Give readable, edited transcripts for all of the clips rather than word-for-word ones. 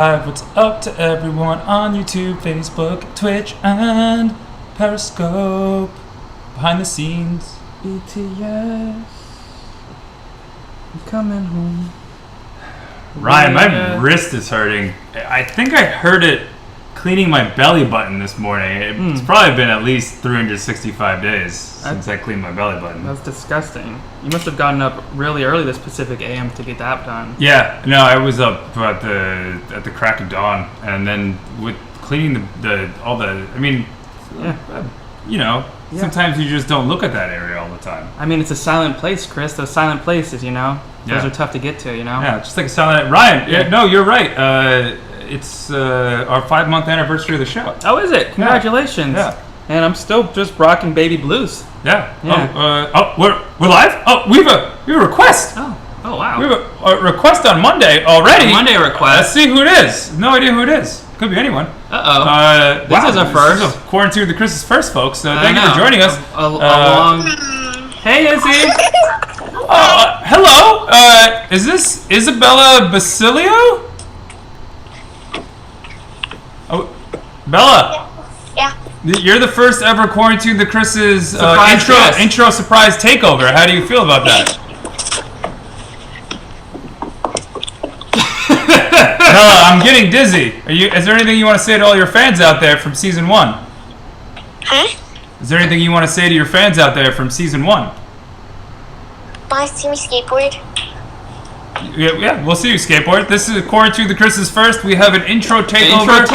What's up to everyone on YouTube, Facebook, Twitch, and Periscope? Behind the scenes, BTS, I'm coming home. Ryan, my wrist is hurting. I think I heard it cleaning my belly button this morning. It's probably been at least 365 days since I cleaned my belly button. That's disgusting. You must have gotten up really early this Pacific AM to get that done. Yeah, no, I was up at the crack of dawn, and then with cleaning sometimes you just don't look at that area all the time. I mean, it's a silent place, Chris. Those silent places, those are tough to get to, Yeah, just like a silent. Ryan, yeah, no, you're right. It's our 5-month anniversary of the show. Oh, is it? Congratulations. Yeah. And I'm still just rocking baby blues. Yeah. We're live? Oh, we have a request. Oh, wow. We have a request on Monday already. Monday request. Let's see who it is. No idea who it is. Could be anyone. Uh-oh. This is a first. This is Quarantine with the Chris's first, folks. So thank you for joining us. Hey, Izzy. Hello. Is this Isabella Basilio? Oh, Bella. Yeah. You're the first ever Quarantine with the Chris's intro surprise takeover. How do you feel about that? Bella, I'm getting dizzy. Is there anything you want to say to all your fans out there from season 1? Huh? Is there anything you want to say to your fans out there from season 1? Want to see me skateboard? Yeah, we'll see you skateboard. This is Quarantine with the Chris's first. We have an intro takeover.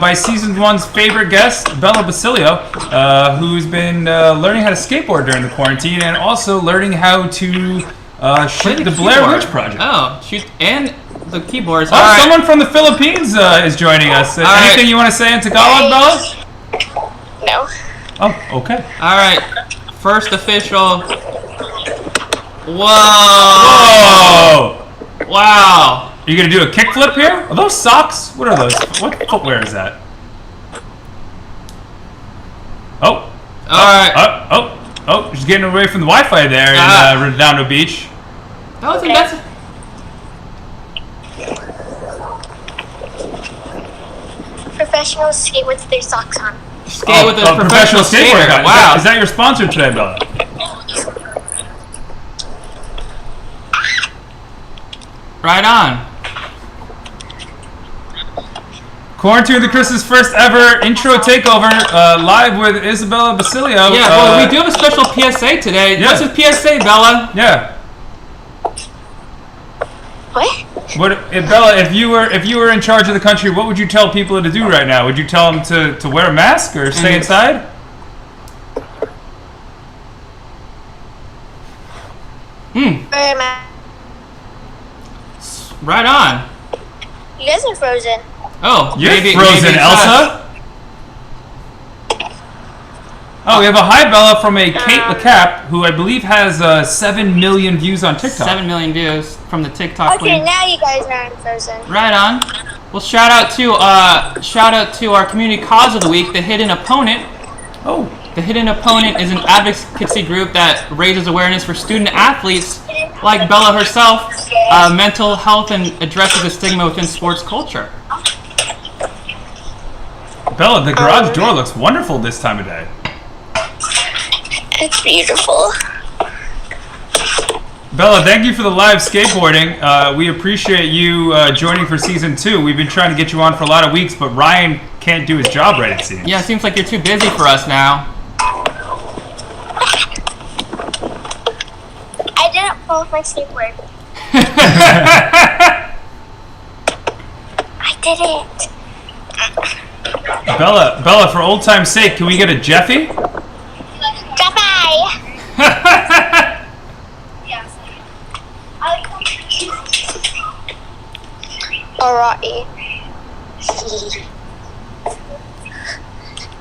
By season 1's favorite guest, Bella Basilio, who's been learning how to skateboard during the quarantine and also learning how to shoot the Blair Witch Project. Oh, shoot and the keyboards. Someone from the Philippines is joining us. Anything you want to say in Tagalog, Bella? No. Oh, okay. All right. First official. Whoa! Wow! Are you gonna do a kickflip here? Are those socks? What are those? What footwear is that? Oh! Alright. Oh! She's getting away from the Wi-Fi there in Redondo Beach. That's Professionals skate with their socks on. Skate with a professional skater. Wow! Is that your sponsor today, Bella? Right on. Quarantine with the Chris's first ever intro takeover, live with Isabella Basilio. Yeah, well, we do have a special PSA today. Yeah. What's a PSA, Bella? Yeah. What? Bella? If you were in charge of the country, what would you tell people to do right now? Would you tell them to wear a mask or stay inside? Wear a mask. Right on. You guys are frozen. Oh, you're maybe frozen, Elsa. Oh, we have a hi, Bella, from a Kate LeCap, who I believe has 7 million views on TikTok. 7 million views from the TikTok. Okay, queen. Now you guys are unfrozen. Right on. Well, shout out to our community cause of the week, the Hidden Opponent. Oh. The Hidden Opponent is an advocacy group that raises awareness for student athletes like Bella herself, mental health, and addresses the stigma within sports culture. Bella, the garage door looks wonderful this time of day. It's beautiful. Bella, thank you for the live skateboarding. We appreciate you joining for season 2. We've been trying to get you on for a lot of weeks, but Ryan can't do his job right, it seems. Yeah, it seems like you're too busy for us now. I didn't fall off my skateboard. I did it. Bella, for old time's sake, can we get a Jeffy? Jeffy! Alrighty.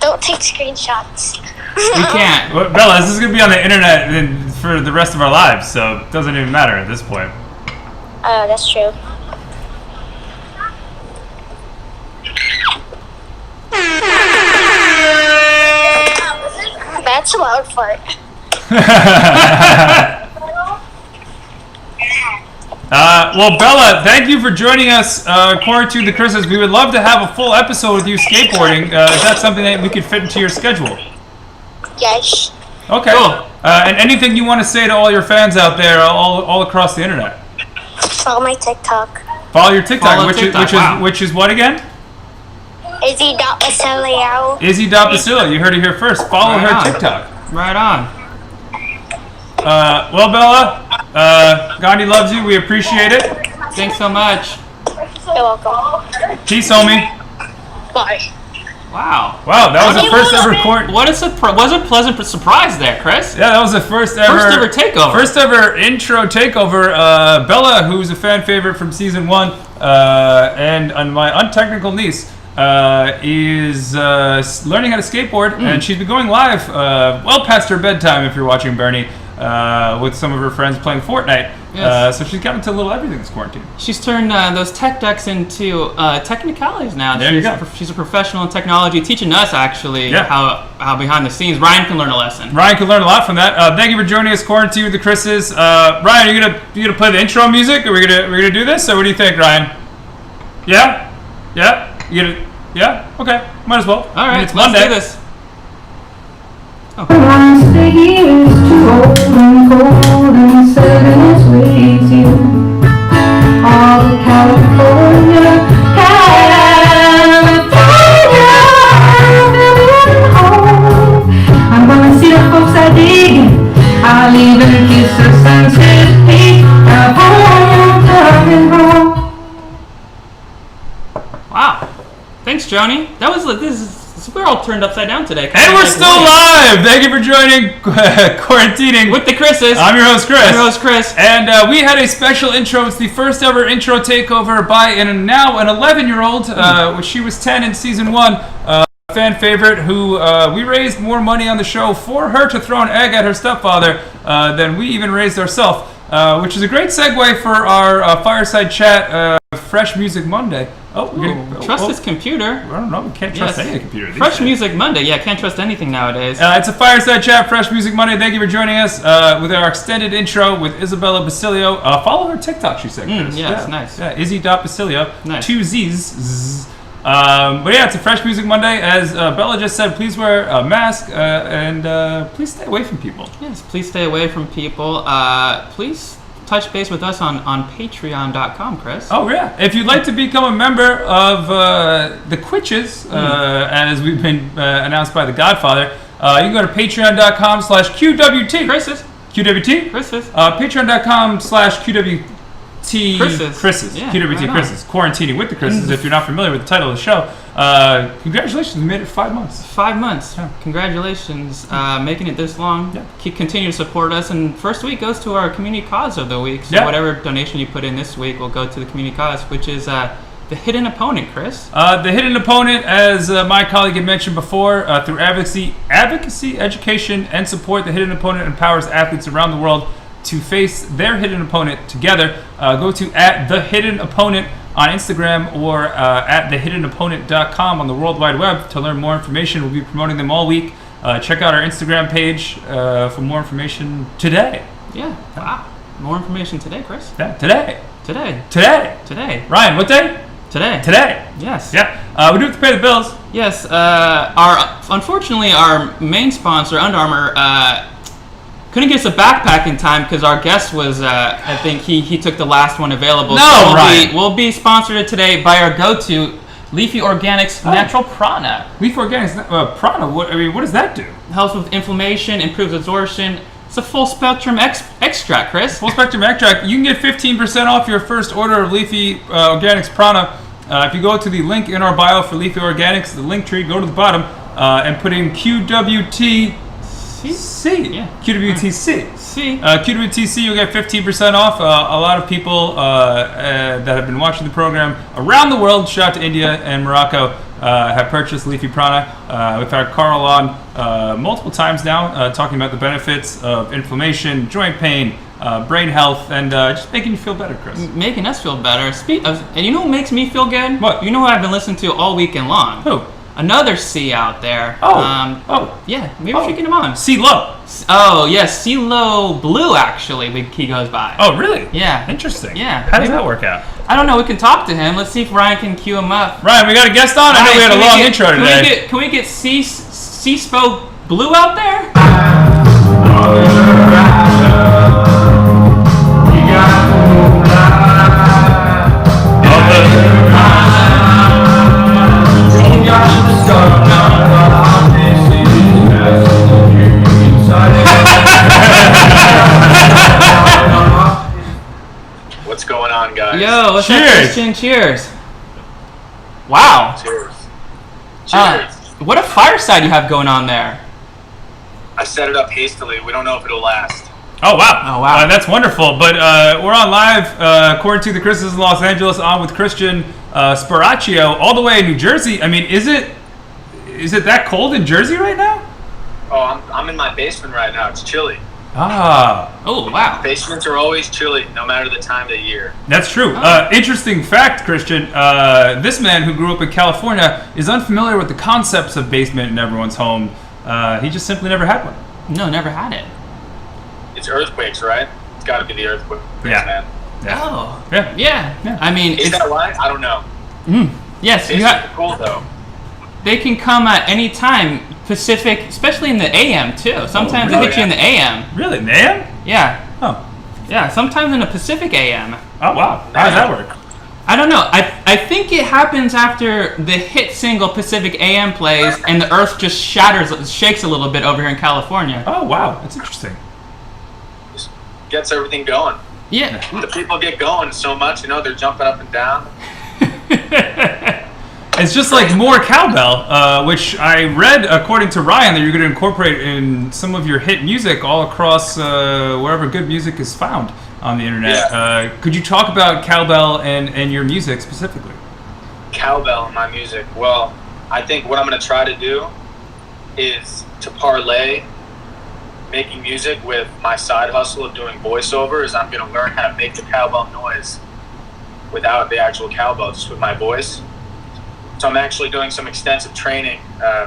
Don't take screenshots. We can't. Well, Bella, this is going to be on the internet for the rest of our lives, so it doesn't even matter at this point. Oh, that's true. That's a loud fart. Well, Bella, thank you for joining us, Quarantine the Christmas. We would love to have a full episode with you skateboarding. Is that something that we could fit into your schedule? Yes. Okay. Cool. And anything you want to say to all your fans out there, all across the internet? Follow my TikTok. Follow your TikTok, Follow which is what again? Izzy.Basilio. Izzy.Basilio. You heard it here first. Follow her TikTok. Right on. Well, Bella, Gandhi loves you. We appreciate it. Thanks so much. You're welcome. Peace, homie. Bye. Wow. Wow, that was the first ever court. What a pleasant surprise there, Chris. Yeah, that was the first ever takeover. First ever intro takeover. Bella, who's a fan favorite from season 1, and my untechnical niece, is learning how to skateboard, and she's been going live well past her bedtime. If you're watching Bernie, with some of her friends playing Fortnite. Yes. So she's gotten into a little everything this quarantine. She's turned those tech decks into technicalities now. There you go. She's a professional in technology, teaching us actually how behind the scenes. Ryan can learn a lesson. Ryan can learn a lot from that. Thank you for joining us, Quarantine with the Chris's. Ryan, are you gonna play the intro music? Are we gonna do this? Or what do you think, Ryan? Yeah? Yeah? Okay. Might as well. All right, it's let's Monday. do this. The year is too old and cold and seven is waiting. All of California, home. I'm gonna see the folks I dig. I'll even kiss the sunset peak of home, coming home. Wow. Thanks, Joni. We're all turned upside down today. And we're still live! Thank you for joining Quarantining with the Chris's. I'm your host, Chris. And we had a special intro. It's the first ever intro takeover by now an 11-year-old. Which she was 10 in season 1. Fan favorite who we raised more money on the show for her to throw an egg at her stepfather than we even raised ourselves. Which is a great segue for our Fireside Chat Fresh Music Monday. Trust this computer. I don't know. We can't trust any computer. Fresh Music Monday. Yeah, can't trust anything nowadays. It's a Fireside Chat Fresh Music Monday. Thank you for joining us with our extended intro with Isabella Basilio. Follow her TikTok, she said, Chris. It's nice. Yeah, Izzy.Basilio. Nice. 2 Z's. But yeah, it's a Fresh Music Monday. As Bella just said, please wear a mask and please stay away from people. Yes, please stay away from people. Please touch base with us on patreon.com, Chris. Oh, yeah. If you'd like to become a member of the Quitches, as we've been announced by the Godfather, you can go to patreon.com/QWT. Chris's. QWT? Chris's. Patreon.com/QWT. Chris's. Yeah, QWT right Chris's. Quarantining with the Chris's. If you're not familiar with the title of the show, congratulations. We made it 5 months. 5 months. Yeah. Congratulations. Making it this long. Yeah. Continue to support us. And first week goes to our community cause of the week. So whatever donation you put in this week will go to the community cause, which is the hidden opponent, Chris. The hidden opponent, as my colleague had mentioned before, through advocacy, education, and support, the hidden opponent empowers athletes around the world to face their hidden opponent together. Go to @thehiddenopponent on Instagram or @thehiddenopponent.com on the World Wide Web to learn more information. We'll be promoting them all week. Check out our Instagram page for more information today. Yeah. Wow. More information today, Chris. Yeah, today. Ryan, what day? Today. Yes. Yeah. We do have to pay the bills. Yes. Unfortunately, our main sponsor, Under Armour, couldn't get us a backpack in time because our guest was, I think he took the last one available. No, so we'll be sponsored today by our go-to Leafy Organics Natural Prana. Leafy Organics Prana. What does that do? Helps with inflammation, improves absorption. It's a full spectrum extract, Chris. Full spectrum extract. You can get 15% off your first order of Leafy Organics Prana. If you go to the link in our bio for Leafy Organics, the link tree, go to the bottom and put in QWTC. Yeah. QWTC. QWTC, you'll get 15% off. A lot of people that have been watching the program around the world, shout out to India and Morocco, have purchased Leafy Prana. We've had Carl on multiple times now, talking about the benefits of inflammation, joint pain, brain health, and just making you feel better, Chris. Making us feel better. And you know what makes me feel good? What? You know who I've been listening to all weekend long? Who? another C out there. Yeah, maybe we should get him on. C-Lo. Oh, yes, C-Lo Blue, actually, he goes by. Oh, really? Yeah. Interesting. Yeah. How does that work out? I don't know. We can talk to him. Let's see if Ryan can cue him up. Ryan, we got a guest on? I know we had a long intro today. Can we get C-Spo Blue out there? What's going on, guys? Yo, what's up, Christian? Cheers. Wow. Cheers. Cheers. What a fireside you have going on there. I set it up hastily. We don't know if it'll last. Oh, wow. Oh, wow. That's wonderful. But we're on live, according to the Chris's in Los Angeles, on with Christian Sparacio, all the way in New Jersey. I mean, is it that cold in Jersey right now? Oh, I'm in my basement right now. It's chilly. Ah. Oh, wow. Basements are always chilly, no matter the time of the year. That's true. Interesting fact, Christian. This man who grew up in California is unfamiliar with the concepts of basement in everyone's home. He just simply never had one. No, never had it. It's earthquakes, right? It's got to be the earthquakes, Yeah. man. Yeah. Oh. Yeah. Yeah. I mean, Is that right? I don't know. yes, It's cool, though. they can come at any time, Pacific, especially in the AM, too. Sometimes they hit you in the AM. Really? Man? Yeah. Oh. Yeah, sometimes in the Pacific AM. Oh, wow. How does that work? I don't know. I think it happens after the hit single Pacific AM plays and the earth just shakes a little bit over here in California. Oh, wow. That's interesting. Just gets everything going. Yeah. The people get going so much, they're jumping up and down. It's just like more cowbell, which I read, according to Ryan, that you're going to incorporate in some of your hit music all across wherever good music is found on the internet. Yeah. Could you talk about cowbell and your music specifically? Cowbell in my music. Well, I think what I'm going to try to do is to parlay making music with my side hustle of doing voiceovers. I'm going to learn how to make the cowbell noise without the actual cowbell, just with my voice. So I'm actually doing some extensive training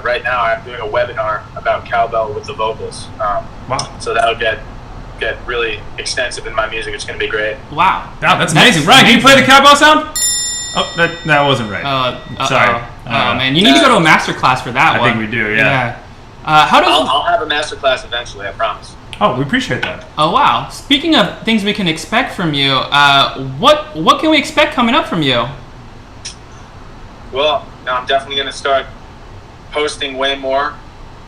right now. I'm doing a webinar about cowbell with the vocals. Wow. So that'll get really extensive in my music. It's going to be great. Wow. Wow, that's amazing. Ryan, can you play the cowbell sound? Oh, that wasn't right. Sorry. Oh, man. You need to go to a master class for that one. I think we do, yeah. I'll have a master class eventually, I promise. Oh, we appreciate that. Oh, wow. Speaking of things we can expect from you, what can we expect coming up from you? Well, I'm definitely going to start posting way more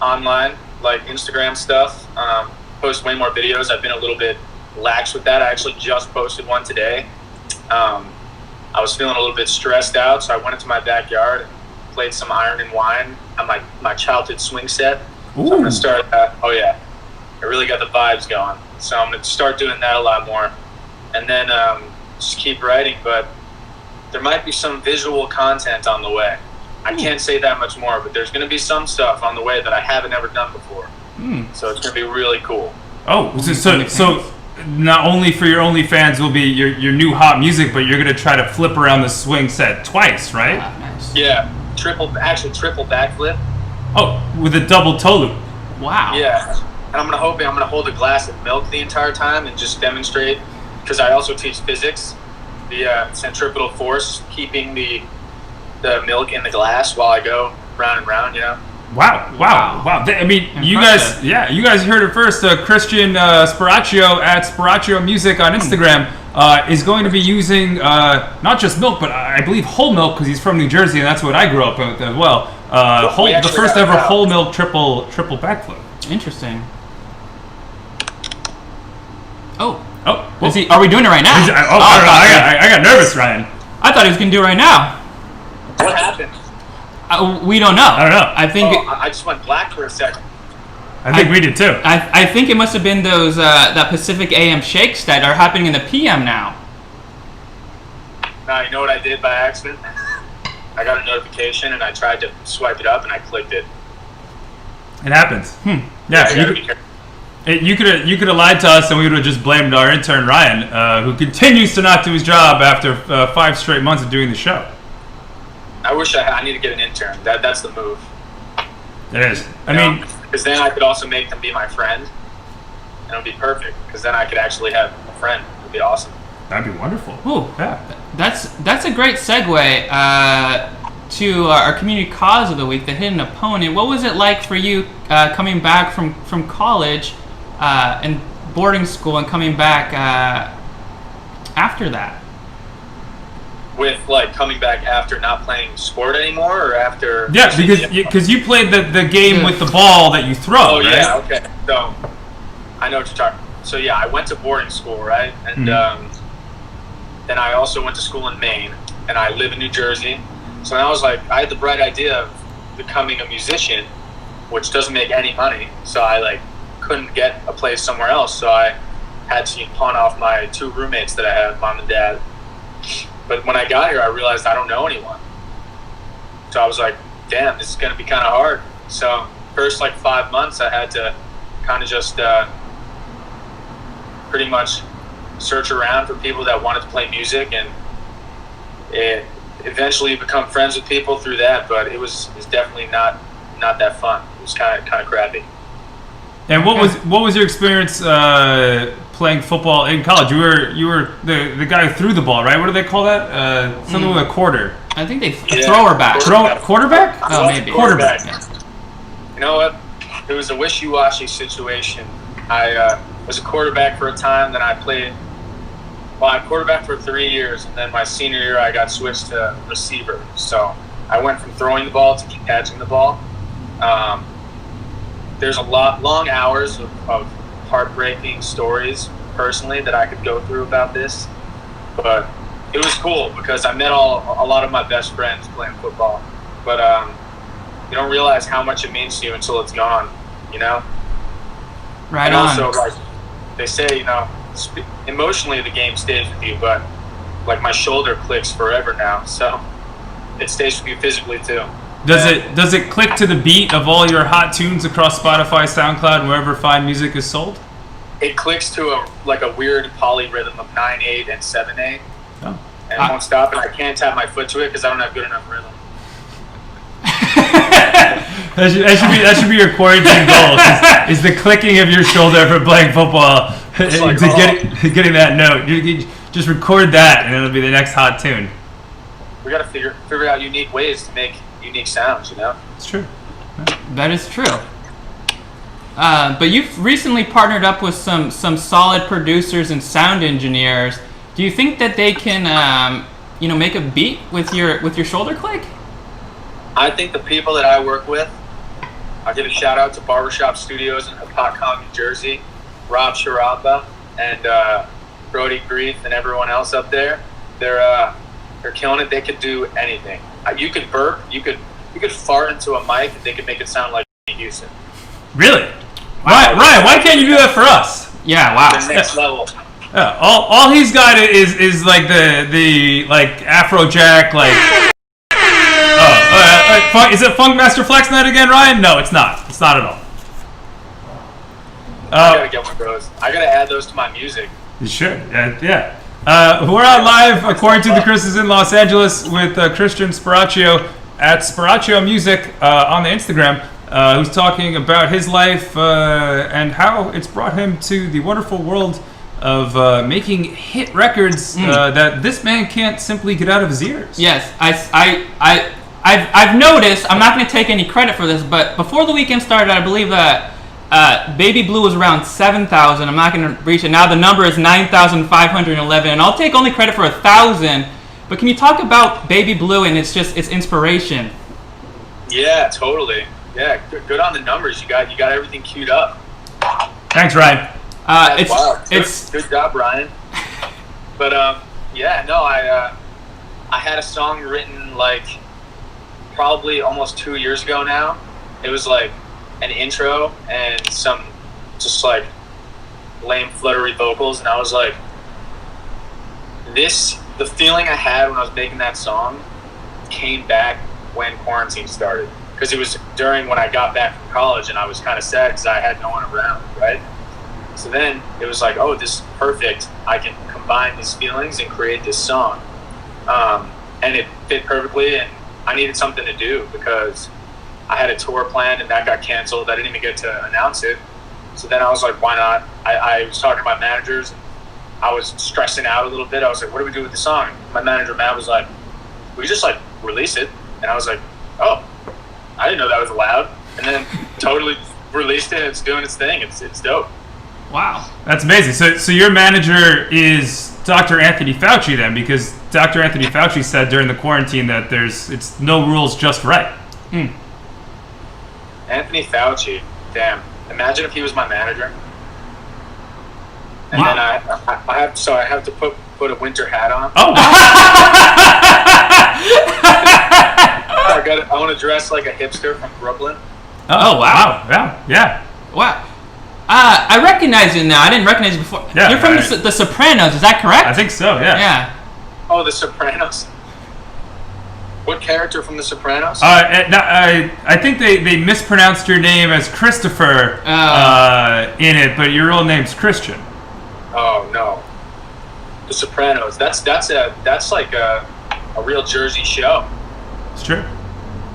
online, like Instagram stuff. Post way more videos. I've been a little bit lax with that. I actually just posted one today. I was feeling a little bit stressed out, so I went into my backyard and played some Iron and Wine on my childhood swing set. Ooh. So I'm going to start, I really got the vibes going. So I'm going to start doing that a lot more. And then just keep writing, but there might be some visual content on the way. I can't say that much more, but there's going to be some stuff on the way that I haven't ever done before. So it's going to be really cool. Oh, so not only for your OnlyFans will be your new hot music, but you're going to try to flip around the swing set twice, right? Nice. Yeah, triple backflip. Oh, with a double toe loop. Wow. Yeah, and I'm going to hold a glass of milk the entire time and just demonstrate, because I also teach physics, the centripetal force keeping the milk in the glass while I go round and round, Wow. I mean, you guys heard it first. Christian Sparacio at Sparacio Music on Instagram is going to be using not just milk, but I believe whole milk, because he's from New Jersey, and that's what I grew up with as well. The first ever whole milk triple backflip. Interesting. Oh. Well, Are we doing it right now? I got nervous, Ryan. I thought he was going to do it right now. What happened? We don't know. I don't know. I think I just went black for a second. I think we did too. I think it must have been those that Pacific AM shakes that are happening in the PM now. Now, you know what I did by accident? I got a notification and I tried to swipe it up and I clicked it. It happens. Yeah. You could have lied to us and we would have just blamed our intern Ryan, who continues to not do his job after 5 straight months of doing the show. I I wish I need to get an intern. That's the move. It is. I mean, because then I could also make them be my friend, and it would be perfect. Because then I could actually have a friend. It would be awesome. That'd be wonderful. Ooh, yeah. That's a great segue to our community cause of the week, the hidden opponent. What was it like for you coming back from college and boarding school and coming back after that? With like coming back after not playing sport anymore, or after? Yeah, because you played the game with the ball that you throw. Oh right? yeah, okay. So I know what you're talking. So yeah, I went to boarding school, right, and then I also went to school in Maine, and I live in New Jersey. So I was like, I had the bright idea of becoming a musician, which doesn't make any money. So I like couldn't get a place somewhere else. So I had to pawn off my 2 roommates that I have, mom and dad. But when I got here, I realized I don't know anyone. So I was like, damn, this is going to be kind of hard. So first like 5 months, I had to kind of just pretty much search around for people that wanted to play music, and eventually become friends with people through that. But it was definitely not that fun. It was kind of crappy. And what was your experience playing football in college? You were the guy who threw the ball, right? What do they call that? Something with a quarter. I think thrower back. Quarterback? Oh, maybe. Quarterback. Yeah. You know what? It was a wishy-washy situation. I was a quarterback for a time, then I played. Well, I quarterbacked for 3 years, and then my senior year I got switched to receiver. So I went from throwing the ball to catching the ball. There's a long hours of heartbreaking stories personally that I could go through about this, but it was cool because I met a lot of my best friends playing football. But you don't realize how much it means to you until it's gone, you know? Right and on. Also, like they say, you know, emotionally the game stays with you, but like my shoulder clicks forever now, so it stays with you physically too. Does it click to the beat of all your hot tunes across Spotify, SoundCloud, and wherever fine music is sold? It clicks to a weird polyrhythm of 9/8 and 7/8, oh. and it won't stop. And I can't tap my foot to it because I don't have good enough rhythm. that should be your quarantine goal. Is the clicking of your shoulder for playing football like, getting that note? You just record that, and it'll be the next hot tune. We got to figure out unique ways to make unique sounds, you know? It's true. That is true. But you've recently partnered up with some solid producers and sound engineers. Do you think that they can, make a beat with your shoulder click? I think the people that I work with, I'll give a shout out to Barbershop Studios in Hopatcong, New Jersey, Rob Sharaba and Brody Grief and everyone else up there. They're killing it. They could do anything. You could burp. You could fart into a mic, and they could make it sound like Houston. Really? Wow. Ryan, why can't you do that for us? Yeah. Wow. The next level. Yeah, all he's got is like the like Afrojack like. Is it Funk Master Flex Night again, Ryan? No, it's not. It's not at all. I gotta get one of those. I gotta add those to my music. You should. Yeah. We're on live, according to the Chris's in Los Angeles, with Christian Sparacio at Sparacio Music on the Instagram, who's talking about his life and how it's brought him to the wonderful world of making hit records that this man can't simply get out of his ears. Yes, I've noticed. I'm not going to take any credit for this, but before the weekend started, I believe that Baby Blue was around 7,000. I'm not going to reach it. Now the number is 9,511, and I'll take only credit for 1,000. But can you talk about Baby Blue and its inspiration? Yeah, totally. Yeah, good on the numbers. You got everything queued up. Thanks, Ryan. It's good job, Ryan. But I had a song written like probably almost 2 years ago now. It was like an intro and some just like lame fluttery vocals, and I was like, the feeling I had when I was making that song came back when quarantine started, because it was during when I got back from college and I was kind of sad because I had no one around, right? So then it was like, oh, this is perfect. I can combine these feelings and create this song. And it fit perfectly, and I needed something to do because I had a tour planned and that got canceled. I didn't even get to announce it. So then I was like, why not? I was talking to my managers. And I was stressing out a little bit. I was like, what do we do with the song? My manager, Matt, was like, we just like release it. And I was like, oh, I didn't know that was allowed. And then totally released it. It's doing its thing. It's dope. Wow. That's amazing. So your manager is Dr. Anthony Fauci then, because Dr. Anthony Fauci said during the quarantine that it's no rules, just right. Anthony Fauci, damn. Imagine if he was my manager. And Wow. then I have to put a winter hat on. Oh, wow. I want to dress like a hipster from Brooklyn. Oh, wow. Yeah. Wow. I recognize you now. I didn't recognize you before. Yeah, You're from the Sopranos, is that correct? I think so, yeah. Yeah. Oh, The Sopranos. What character from The Sopranos? I think they mispronounced your name as Christopher in it, but your real name's Christian. Oh no, The Sopranos. That's like a real Jersey show. It's true.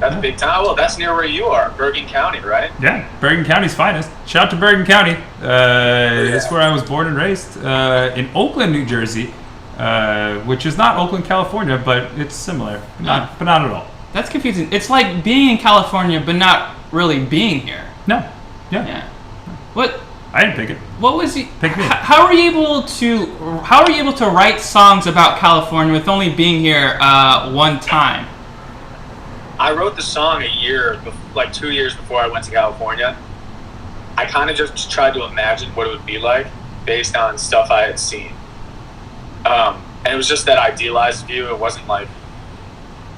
That's big time. Well, that's near where you are, Bergen County, right? Yeah, Bergen County's finest. Shout out to Bergen County. That's where I was born and raised. In Oakland, New Jersey, which is not Oakland, California, but it's similar. But not at all. That's confusing. It's like being in California, but not really being here. No. Yeah. What? I didn't pick it. What was he? Pick me. How are you able to write songs about California with only being here one time? I wrote the song 2 years before I went to California. I kind of just tried to imagine what it would be like based on stuff I had seen. And it was just that idealized view. It wasn't like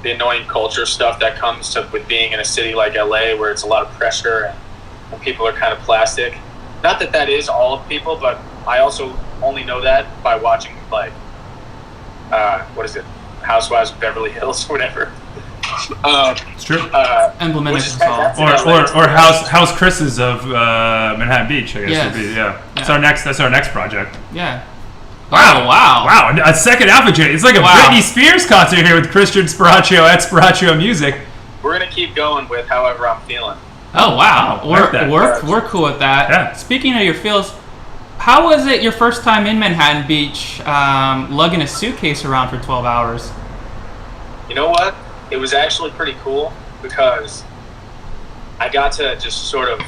the annoying culture stuff that comes with being in a city like LA where it's a lot of pressure and people are kind of plastic. Not that is all of people, but I also only know that by watching what is it? Housewives of Beverly Hills or whatever. It's true. Emblematic That's Or House Chris's of Manhattan Beach, I guess Yes. would be. Yeah. That's our next project. Yeah. Wow. A second Alpha J. It's like a Britney Spears concert here with Christian Sparacio at Sparacio Music. We're gonna keep going with however I'm feeling. Oh wow. Like that. We're cool with that. Yeah. Speaking of your feels, how was it your first time in Manhattan Beach, lugging a suitcase around for 12 hours? You know what? It was actually pretty cool because I got to just sort of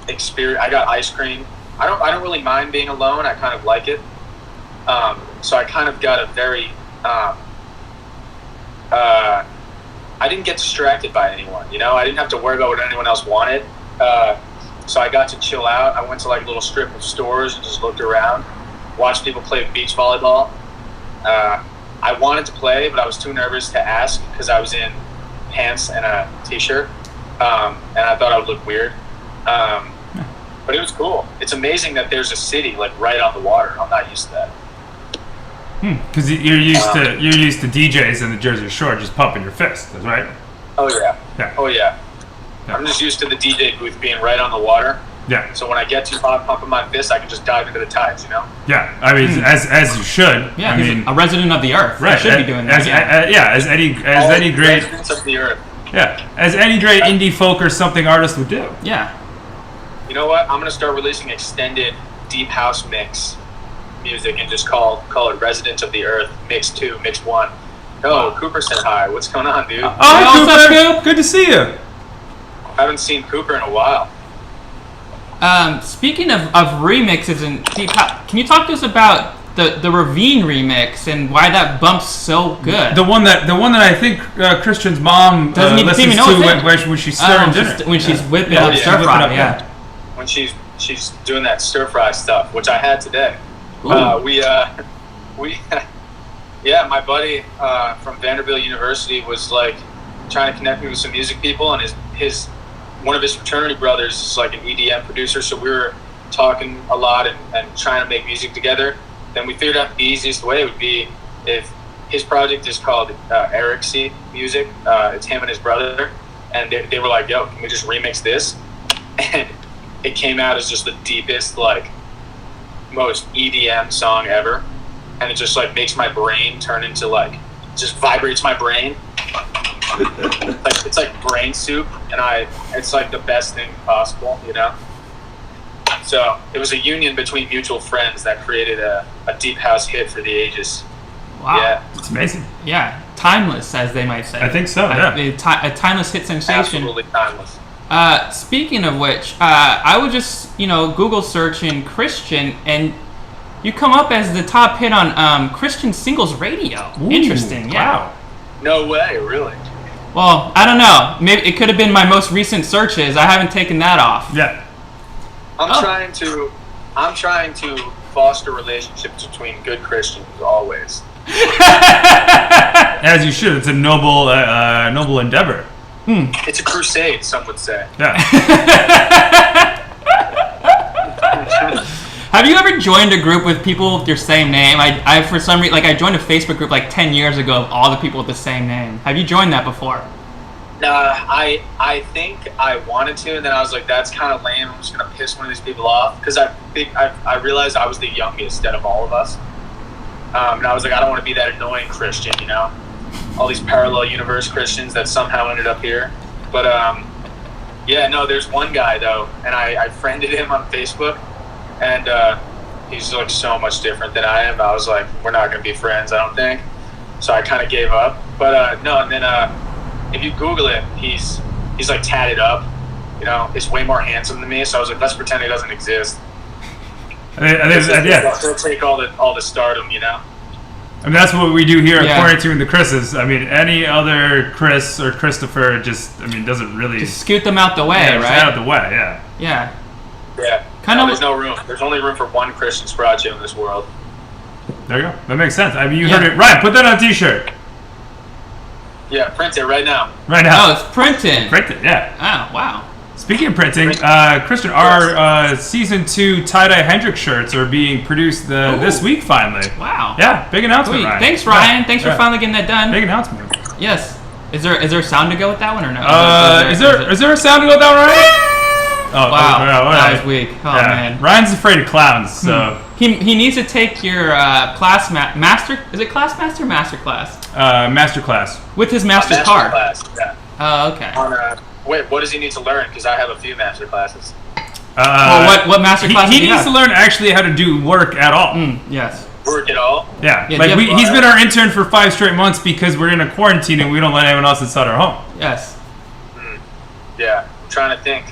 experience. I got ice cream. I don't really mind being alone. I kind of like it. So I kind of got a very. I didn't get distracted by anyone. I didn't have to worry about what anyone else wanted. So I got to chill out. I went to like a little strip of stores and just looked around, watched people play beach volleyball. I wanted to play, but I was too nervous to ask because I was in pants and a t-shirt, and I thought I would look weird. But it was cool. It's amazing that there's a city like right on the water. I'm not used to that. Because you're used to DJs in the Jersey Shore just pumping your fist, right? Oh yeah. Yeah. Oh yeah. I'm just used to the DJ booth being right on the water. Yeah. So when I get too hot pumping my fist, I can just dive into the tides, Yeah. I mean, as you should. Yeah, I mean, a resident of the earth. right. You should be doing that. As any great residents of the earth. as any great indie folk or something artist would do. Yeah. You know what? I'm gonna start releasing extended deep house mix music and just call it Residents of the Earth Mix 2, Mix 1. Oh, Cooper said hi. What's going on, dude? Oh, what's up, Cooper? Coop? Good to see you. I haven't seen Cooper in a while. Speaking of remixes and deep house, can you talk to us about the Ravine remix and why that bumps so good? The one that I think Christian's mom Doesn't even listens even know to it's when she's stirring dinner. when she's whipping Yeah, up yeah, stir whipping fry, up, yeah. When she's doing that stir fry stuff, which I had today. Yeah, my buddy from Vanderbilt University was like trying to connect me with some music people, and his one of his fraternity brothers is like an EDM producer, so we were talking a lot and trying to make music together. Then we figured out the easiest way would be if his project is called Eric C Music. It's him and his brother, and they were like, "Yo, can we just remix this?" And it came out as just the deepest, like, most EDM song ever, and it just like makes my brain turn into like, just vibrates my brain. It's like brain soup, and it's like the best thing possible, you know. So it was a union between mutual friends that created a deep house hit for the ages. Wow. Yeah. It's amazing. Yeah, timeless, as they might say. I think so, yeah. A timeless hit sensation. Absolutely timeless. Speaking of which, I would just, Google searching Christian, and you come up as the top hit on Christian singles radio. Ooh, interesting, yeah. Wow. No way, really. Well, I don't know. Maybe it could have been my most recent searches. I haven't taken that off. Yeah. I'm trying to foster relationships between good Christians always. As you should. It's a noble endeavor. It's a crusade, some would say. Yeah. Have you ever joined a group with people with your same name? I for some reason, I joined a Facebook group like 10 years ago of all the people with the same name. Have you joined that before? I think I wanted to, and then I was like, that's kind of lame. I'm just going to piss one of these people off. Because I realized I was the youngest out of all of us. And I was like, I don't want to be that annoying Christian, all these parallel universe Christians that somehow ended up here. But yeah, no, there's one guy though, and I friended him on Facebook, and he's like so much different than I am. I was like, we're not gonna be friends, I don't think. So I kind of gave up. But no, and then if you Google it, he's like tatted up. He's way more handsome than me. So I was like, let's pretend he doesn't exist. Yeah. He'll take all the stardom, I mean, that's what we do here at Quarantine the Chris's. I mean, any other Chris or Christopher doesn't really... Just scoot them out the way, right? Out of the way, yeah. Yeah. Yeah. There's no room. There's only room for one Christian Sparacio in this world. There you go. That makes sense. I mean, you heard it. Ryan, put that on a t-shirt. Yeah, print it right now. Right now. Oh, it's printing. Print it, yeah. Oh, wow. Speaking of printing, Christian, our Season 2 tie-dye Hendrix shirts are being produced this week, finally. Wow. Yeah, big announcement, Sweet. Ryan. Thanks, Ryan. Thanks for finally getting that done. Big announcement. Yes. Is there a sound to go with that one or no? Is there a sound to go with that, Ryan? Oh, wow. That was weak. Oh, man. Ryan's afraid of clowns, so... He needs to take your class master... Is it class master or master class? Master class. With his master's card. Class, yeah. Oh, okay. Wait, what does he need to learn? Because I have a few master classes. Well, what master class he needs to learn actually how to do work at all. Yes. Work at all? Yeah. He's been our intern for 5 straight months because we're in a quarantine and we don't let anyone else inside our home. Yes. Yeah. I'm trying to think.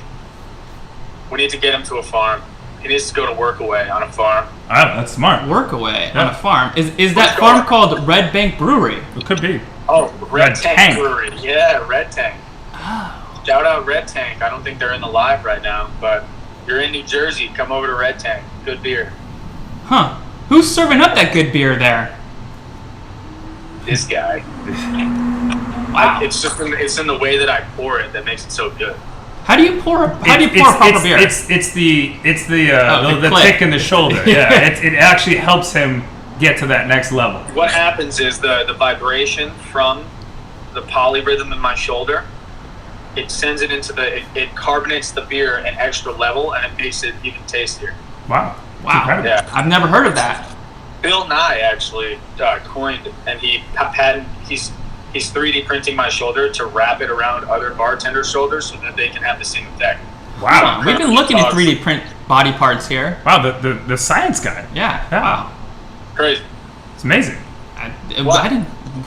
We need to get him to a farm. He needs to go to Workaway on a farm. Oh, that's smart. Workaway on a farm. Is that farm called Red Bank Brewery? It could be. Oh, Red Tank Brewery. Yeah, Red Tank. Oh. Shout out Red Tank. I don't think they're in the live right now, but you're in New Jersey, come over to Red Tank. Good beer. Huh. Who's serving up that good beer there? This guy. Wow. It's in the way that I pour it that makes it so good. How do you pour a proper beer? It's the thick in the shoulder. Yeah. It actually helps him get to that next level. What happens is the vibration from the polyrhythm in my shoulder, it sends it into it carbonates the beer an extra level, and it makes it even tastier. Wow. Yeah. I've never heard of that. Bill Nye actually coined it, and he's 3D printing my shoulder to wrap it around other bartenders' shoulders so that they can have the same effect. Wow. We've been looking at 3D print body parts here. Wow, the science guy. Yeah. Wow. Crazy. It's amazing.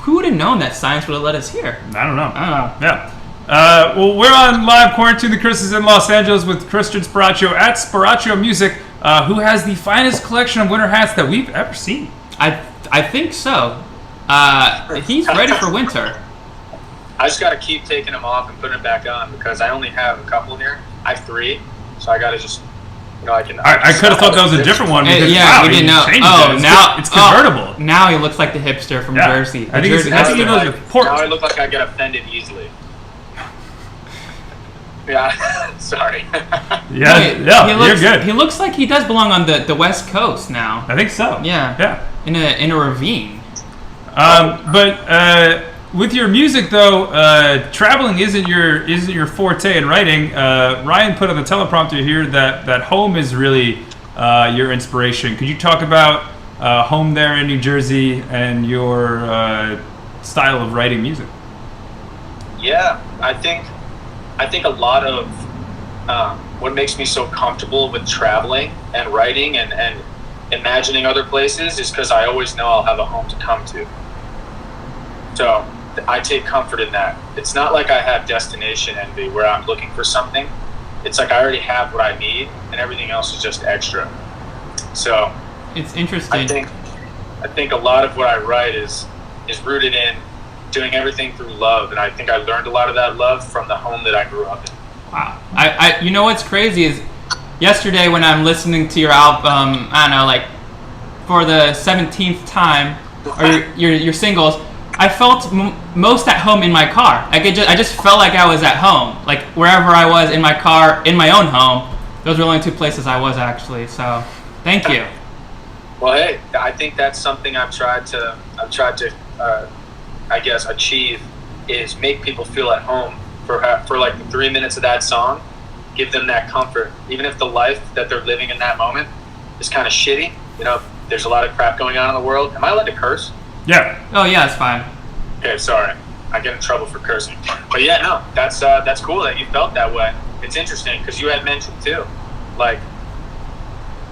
Who would have known that science would have led us here? I don't know. Yeah. Well, we're on live Quarantine the Chris's in Los Angeles with Christian Sparacio at Sparacio Music, who has the finest collection of winter hats that we've ever seen. I think so. He's ready for winter. I just got to keep taking them off and putting them back on because I only have a couple here. I have 3, so I got to just, I could have thought that was a different one. Because, we didn't know. Now it's convertible. Now he looks like the hipster from Jersey. I think now I look like I get offended easily. Yeah, sorry. You're good. He looks like he does belong on the West Coast now. I think so. Yeah. In a ravine. But with your music though, traveling isn't your forte in writing. Ryan put on the teleprompter here that home is really your inspiration. Could you talk about home there in New Jersey and your style of writing music? Yeah, I think a lot of what makes me so comfortable with traveling and writing and imagining other places is because I always know I'll have a home to come to. So I take comfort in that. It's not like I have destination envy where I'm looking for something. It's like I already have what I need and everything else is just extra. So it's interesting. I think a lot of what I write is rooted in doing everything through love, and I think I learned a lot of that love from the home that I grew up in. Wow. I you know what's crazy is yesterday when I'm listening to your album, I don't know, like for the 17th time, or your singles, I felt most at home in my car. Like I just felt like I was at home, like wherever I was in my car, in my own home. Those were the only two places I was actually. So, thank you. Well, hey, I think that's something I've tried to I guess achieve is make people feel at home for like the 3 minutes of that song, give them that comfort, even if the life that they're living in that moment is kind of shitty. You know, there's a lot of crap going on in the world. Am I allowed to curse? Yeah. Oh yeah, it's fine. Okay, sorry. I get in trouble for cursing. But yeah, no, that's cool that you felt that way. It's interesting because you had mentioned too, like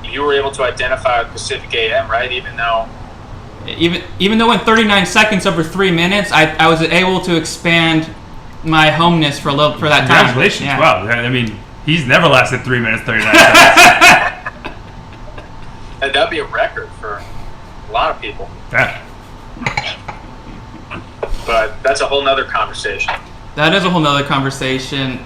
you were able to identify with Pacific AM, right? Even though in 39 seconds over 3 minutes, I was able to expand my homeness for that time. Congratulations! Yeah. Wow. I mean, he's never lasted 3 minutes 39 seconds. That'd be a record for a lot of people. Yeah. But that's a whole nother conversation. That is a whole nother conversation.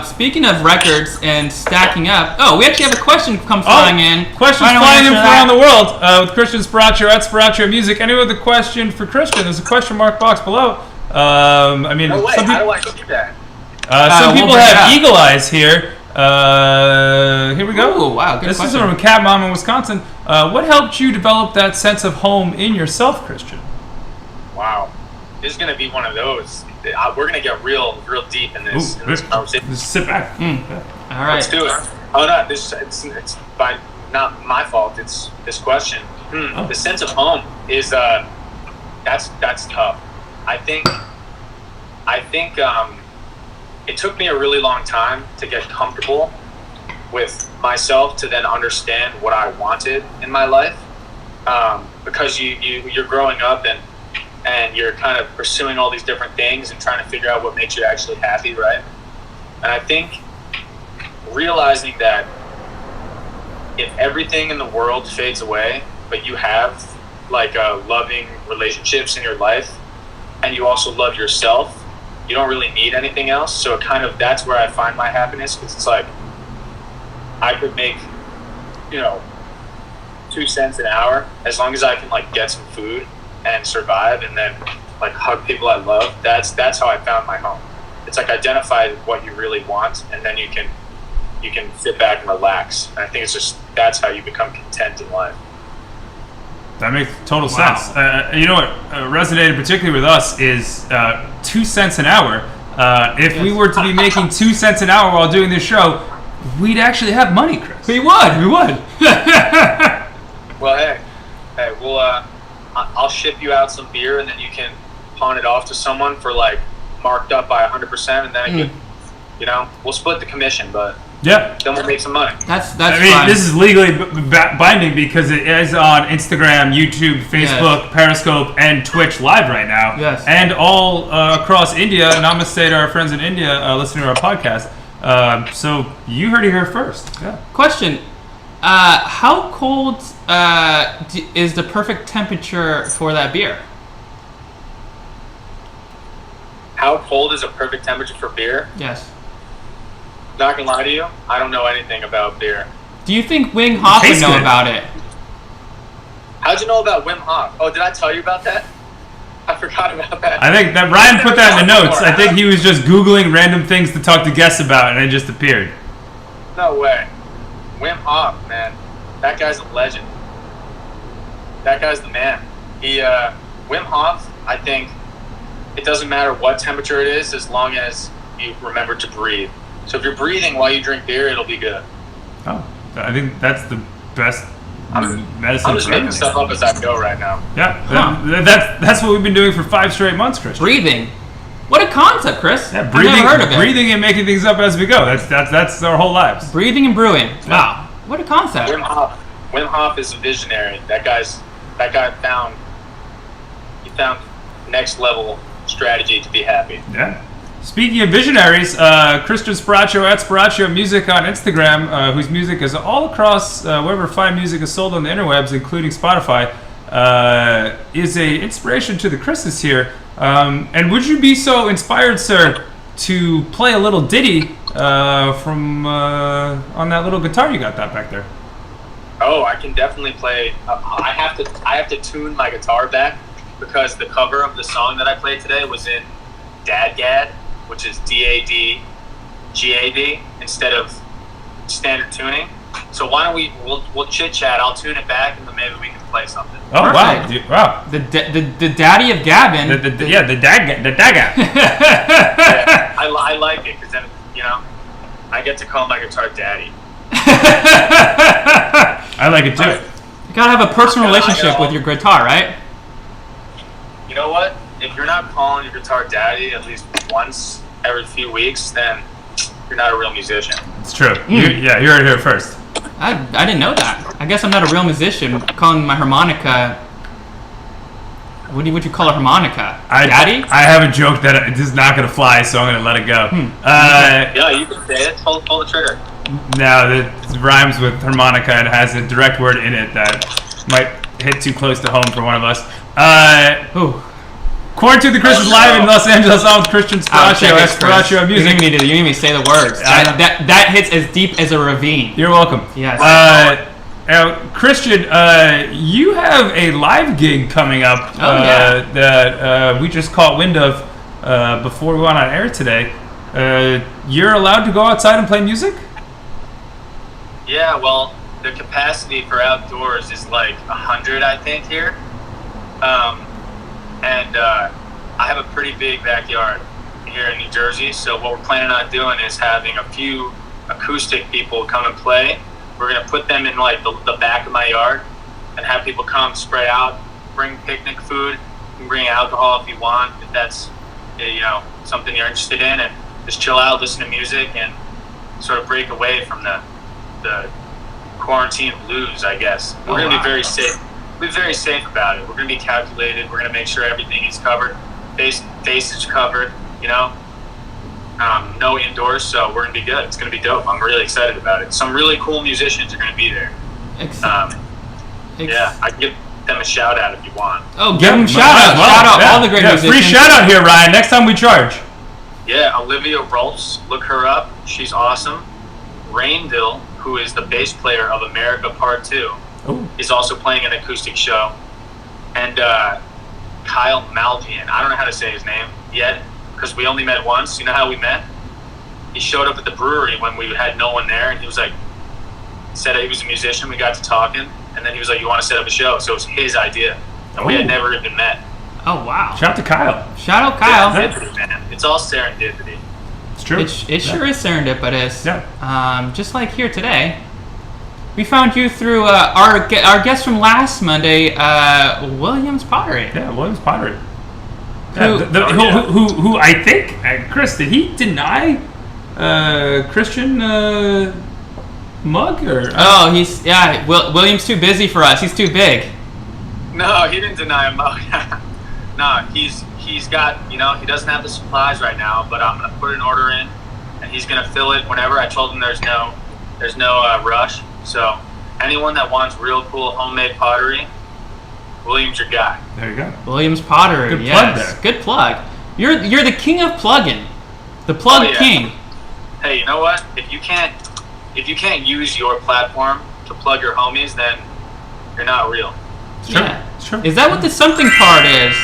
Speaking of records and stacking up, we actually have a question come flying in. Questions flying in from around the world with Christian Sparacio at Sparacio Music. Anyone with a question for Christian? There's a question mark box below. I mean, no way. some How people, do I do that? some people have eagle eyes here. Here we go. Ooh, wow, good This question. is from Cat Mom in Wisconsin. What helped you develop that sense of home in yourself, Christian? Wow. This is going to be one of those. We're going to get real deep in this conversation. Just sit back. All right. Let's do it. Oh no, it's not my fault. It's this question. The sense of home is that's tough. I think it took me a really long time to get comfortable with myself to then understand what I wanted in my life, because you're growing up and you're kind of pursuing all these different things and trying to figure out what makes you actually happy, right? And I think realizing that if everything in the world fades away, but you have like loving relationships in your life and you also love yourself, you don't really need anything else. So it kind of, that's where I find my happiness, because it's like I could make, 2 cents an hour as long as I can like get some food and survive and then like hug people I love. That's how I found my home. It's like identify what you really want, and then you can sit back and relax. And I think it's just that's how you become content in life. That makes total sense. You know what resonated particularly with us is 2 cents an hour. If we were to be making 2 cents an hour while doing this show, we'd actually have money, Chris. We would. Well, hey, we'll I'll ship you out some beer, and then you can pawn it off to someone for like marked up by 100%, and then we'll split the commission, but yeah, then we'll make some money. That's fine. This is legally binding because it is on Instagram, YouTube, Facebook, Periscope, and Twitch live right now. Yes, and all across India. Namaste to our friends in India listening to our podcast. So you heard it here first. Yeah. Question. How cold is the perfect temperature for that beer? How cold is a perfect temperature for beer? Yes. Not gonna lie to you, I don't know anything about beer. Do you think Wim Hof would know about it? How'd you know about Wim Hof? Oh, did I tell you about that? I forgot about that. I think that Ryan put that in the notes. I think he was just Googling random things to talk to guests about, and it just appeared. No way. Wim Hof, man. That guy's a legend. That guy's the man. Wim Hof, I think it doesn't matter what temperature it is as long as you remember to breathe. So if you're breathing while you drink beer, it'll be good. Oh, I think that's the best medicine. I'm just making stuff up as I go right now. Yeah, that's what we've been doing for 5 straight months, Christian. Breathing. What a concept, Chris. Yeah, I've never heard of it. Breathing and making things up as we go. That's our whole lives. Breathing and brewing. Wow. What a concept. Wim Hof is a visionary. That guy found next level strategy to be happy. Yeah. Speaking of visionaries, Christian Sparacio at Sparacio Music on Instagram, whose music is all across wherever fine music is sold on the interwebs, including Spotify, is a inspiration to the Chris's here. And would you be so inspired, sir, to play a little ditty from on that little guitar you got that back there? Oh, I can definitely play. I have to tune my guitar back because the cover of the song that I played today was in Dadgad, which is DADGAD instead of standard tuning. So why don't we'll chit chat? I'll tune it back and then maybe we can play something. Oh Perfect. wow! The daddy of Gavin. The Daga. Yeah, I like it because then I get to call my guitar daddy. I like it too. You gotta have a personal relationship with your guitar, right? You know what? If you're not calling your guitar daddy at least once every few weeks, then you're not a real musician. It's true. You heard it here first. I didn't know that. I guess I'm not a real musician calling my harmonica. What would you call a harmonica? Daddy? I have a joke that is not going to fly, so I'm going to let it go. Yeah, you can say it. Pull the trigger. No, it rhymes with harmonica and has a direct word in it that might hit too close to home for one of us. Quarantine the Chris is live in Los Angeles on with Christian Sparacio at Sparacio Music. You didn't even say the words. That hits as deep as a ravine. You're welcome. Yes. Christian, you have a live gig coming up that we just caught wind of before we went on air today. You're allowed to go outside and play music? Yeah, well, the capacity for outdoors is like 100, I think, here. And I have a pretty big backyard here in New Jersey, so what we're planning on doing is having a few acoustic people come and play. We're going to put them in like the back of my yard and have people come spray out, bring picnic food, you can bring alcohol if you want, if that's something you're interested in, and just chill out, listen to music, and sort of break away from the quarantine blues, I guess. We're going to be very safe. We're very safe about it. We're going to be calculated. We're going to make sure everything is covered. Face is covered, no indoors, so we're going to be good. It's going to be dope. I'm really excited about it. Some really cool musicians are going to be there. Yeah, I can give them a shout out if you want. Oh, give them a shout out. Shout out all the great musicians. Free shout out here, Ryan. Next time we charge. Yeah, Olivia Rolfs. Look her up. She's awesome. Rainville, who is the bass player of America Part 2. Ooh. Is also playing an acoustic show. And Kyle Malvian, I don't know how to say his name yet because we only met once. You know how we met? He showed up at the brewery when we had no one there, and he was like, said he was a musician. We got to talking, and then he was like, you want to set up a show? So it was his idea, and we had never even met. Oh, wow. Shout out to Kyle. Shout out Kyle. Serendipity, man. It's all serendipity. It's true. It sure is serendipitous. Yeah. Just like here today. We found you through our guest from last Monday, Williams Pottery. Yeah, Williams Pottery. Who I think, Chris, did he deny Christian mug or? Oh, William's too busy for us. He's too big. No, he didn't deny a mug. No, he's got he doesn't have the supplies right now, but I'm gonna put an order in, and he's gonna fill it whenever. I told him there's no rush. So anyone that wants real cool homemade pottery, William's your guy. There you go. Williams Pottery. Good plug there. Good plug. You're the king of plugging. The plug king. Hey, you know what? If you can't use your platform to plug your homies, then you're not real. It's true. Yeah. It's true. Is that what the something part is?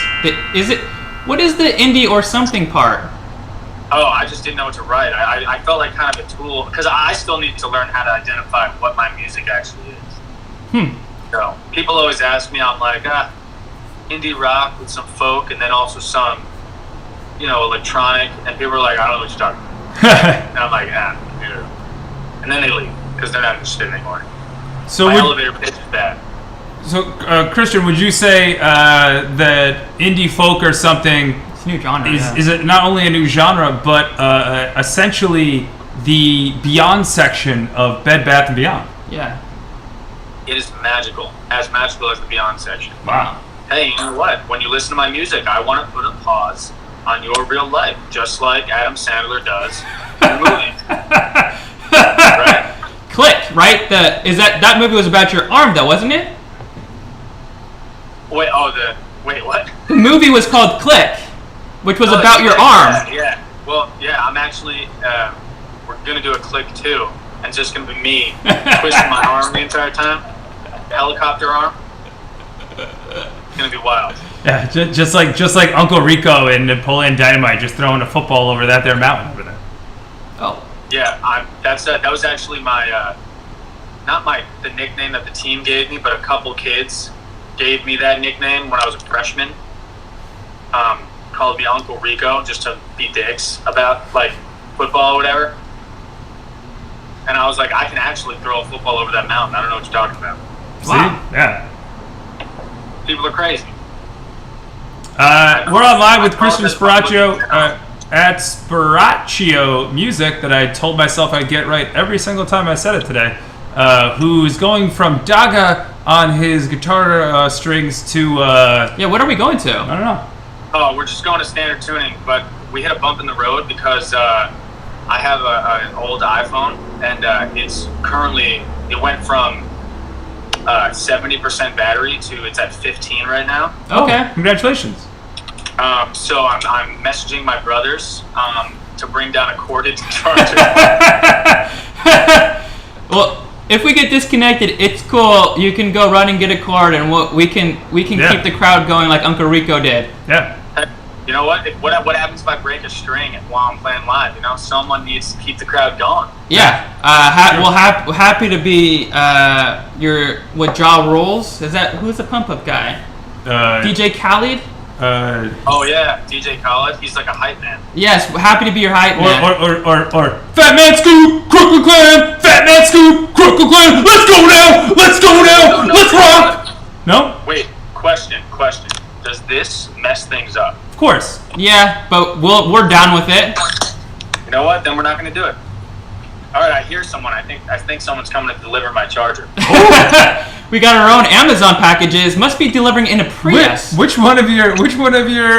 What is the indie or something part? Oh, I just didn't know what to write. I felt like kind of a tool because I still need to learn how to identify what my music actually is. So people always ask me, I'm like, indie rock with some folk and then also some, electronic. And people are like, I don't know what you're talking about. And I'm like, dude. And then they leave because they're not interested anymore. So my elevator pitch is bad. So, Christian, would you say that indie folk or something It's a new genre. is it not only a new genre, but essentially the Beyond section of Bed Bath & Beyond. Yeah. It is magical. As magical as the Beyond section. Wow. Hey, you know what? When you listen to my music, I want to put a pause on your real life, just like Adam Sandler does in movies. Right? Click, right? That movie was about your arm, though, wasn't it? Wait, what? The movie was called Click, which was about your arm. Yeah. Well, yeah, I'm actually, we're going to do a Click 2, and it's just going to be me twisting my arm the entire time. Helicopter arm. It's going to be wild. Yeah, just like Uncle Rico in Napoleon Dynamite, just throwing a football over that there mountain over there. Oh. Yeah, that was actually my, the nickname that the team gave me, but a couple kids gave me that nickname when I was a freshman. Called me Uncle Rico just to be dicks about like football or whatever. And I was like, I can actually throw a football over that mountain. I don't know what you're talking about. Wow. See? Yeah. People are crazy. We're on live with Christian Sparacio at Sparacio Music that I told myself I'd get right every single time I said it today. Who's going from Daga on his guitar strings to... Yeah, what are we going to? I don't know. Oh, we're just going to standard tuning, but we hit a bump in the road because I have an old iPhone, and it went from 70% battery to it's at 15 right now. Okay. Oh, congratulations. So I'm messaging my brothers to bring down a corded charger. Well, if we get disconnected, it's cool. You can go run and get a cord, and we can keep the crowd going like Uncle Rico did. Yeah. You know what? What happens if I break a string while I'm playing live? You know, someone needs to keep the crowd going. Yeah. Happy to be what Ja Rules. Who's the pump up guy? DJ Khaled. Oh yeah, DJ Khaled. He's like a hype man. Yes, happy to be your hype man. Or Fat Man Scoop, Crooked Clan, Fat Man Scoop, Crooked Clan. Let's go now. Let's rock. No. Wait. Question. Does this mess things up? Of course. Yeah, but we're down with it. You know what? Then we're not going to do it. All right, I hear someone. I think someone's coming to deliver my charger. We got our own Amazon packages. Must be delivering in a Prius. Which one of your